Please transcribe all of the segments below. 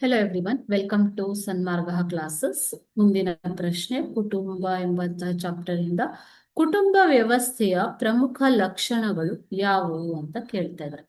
Hello everyone, welcome to Sanmarga classes. ಮುಂದಿನ ಪ್ರಶ್ನೆ ಕುಟುಂಬ ಎಂಬಂತಹ ಚಾಪ್ಟರ್ ಇಂದ ಕುಟುಂಬ ವ್ಯವಸ್ಥೆಯ ಪ್ರಮುಖ ಲಕ್ಷಣಗಳು ಯಾವುವು ಅಂತ ಕೇಳ್ತಾ ಇದ್ದಾರೆ.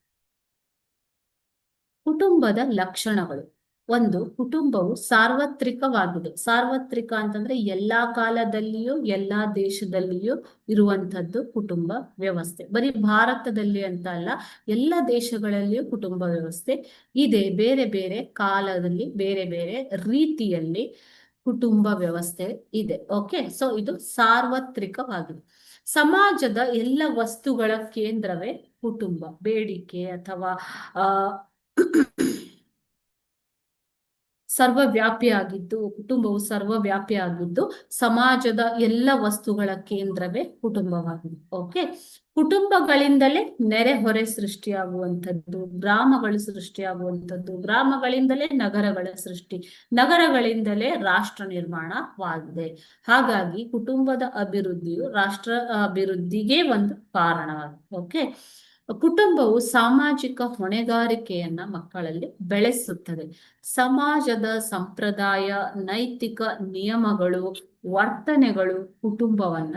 ಕುಟುಂಬದ ಲಕ್ಷಣಗಳು. ಒಂದು, ಕುಟುಂಬವು ಸಾರ್ವತ್ರಿಕವಾಗಿದೆ. ಸಾರ್ವತ್ರಿಕ ಅಂತಂದ್ರೆ ಎಲ್ಲಾ ಕಾಲದಲ್ಲಿಯೂ ಎಲ್ಲಾ ದೇಶದಲ್ಲಿಯೂ ಇರುವಂತದ್ದು ಕುಟುಂಬ ವ್ಯವಸ್ಥೆ. ಬರೀ ಭಾರತದಲ್ಲಿ ಅಂತ ಅಲ್ಲ, ಎಲ್ಲ ದೇಶಗಳಲ್ಲಿಯೂ ಕುಟುಂಬ ವ್ಯವಸ್ಥೆ ಇದೆ. ಬೇರೆ ಬೇರೆ ಕಾಲದಲ್ಲಿ ಬೇರೆ ಬೇರೆ ರೀತಿಯಲ್ಲಿ ಕುಟುಂಬ ವ್ಯವಸ್ಥೆ ಇದೆ. ಓಕೆ, ಸೊ ಇದು ಸಾರ್ವತ್ರಿಕವಾಗಿದೆ. ಸಮಾಜದ ಎಲ್ಲ ವಸ್ತುಗಳ ಕೇಂದ್ರವೇ ಕುಟುಂಬ. ಬೇಡಿಕೆ ಅಥವಾ ಆ ಸರ್ವವ್ಯಾಪಿಯಾಗಿದ್ದು, ಕುಟುಂಬವು ಸರ್ವವ್ಯಾಪಿಯಾಗಿದ್ದು ಸಮಾಜದ ಎಲ್ಲ ವಸ್ತುಗಳ ಕೇಂದ್ರವೇ ಕುಟುಂಬವಾಗಿದೆ. ಓಕೆ, ಕುಟುಂಬಗಳಿಂದಲೇ ನೆರೆಹೊರೆ ಸೃಷ್ಟಿಯಾಗುವಂಥದ್ದು, ಗ್ರಾಮಗಳು ಸೃಷ್ಟಿಯಾಗುವಂಥದ್ದು, ಗ್ರಾಮಗಳಿಂದಲೇ ನಗರಗಳ ಸೃಷ್ಟಿ, ನಗರಗಳಿಂದಲೇ ರಾಷ್ಟ್ರ ನಿರ್ಮಾಣವಾಗಿದೆ. ಹಾಗಾಗಿ ಕುಟುಂಬದ ಅಭಿವೃದ್ಧಿಯು ರಾಷ್ಟ್ರ ಅಭಿವೃದ್ಧಿಗೆ ಒಂದು ಕಾರಣವಾಗಿದೆ. ಓಕೆ, ಕುಟುಂಬವು ಸಾಮಾಜಿಕ ಹೊಣೆಗಾರಿಕೆಯನ್ನ ಮಕ್ಕಳಲ್ಲಿ ಬೆಳೆಸುತ್ತದೆ. ಸಮಾಜದ ಸಂಪ್ರದಾಯ, ನೈತಿಕ ನಿಯಮಗಳು, ವರ್ತನೆಗಳು ಕುಟುಂಬವನ್ನ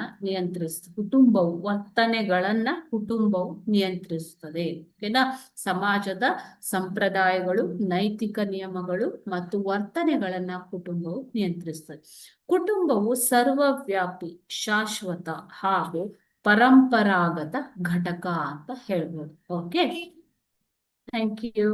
ಕುಟುಂಬವು ನಿಯಂತ್ರಿಸುತ್ತದೆ. ಓಕೆನಾ? ಸಮಾಜದ ಸಂಪ್ರದಾಯಗಳು, ನೈತಿಕ ನಿಯಮಗಳು ಮತ್ತು ವರ್ತನೆಗಳನ್ನ ಕುಟುಂಬವು ನಿಯಂತ್ರಿಸುತ್ತದೆ. ಕುಟುಂಬವು ಸರ್ವವ್ಯಾಪಿ, ಶಾಶ್ವತ ಹಾಗೂ ಪರಂಪರಾಗತ ಘಟಕ ಅಂತ ಹೇಳ್ಬೋದು. Okay, thank you.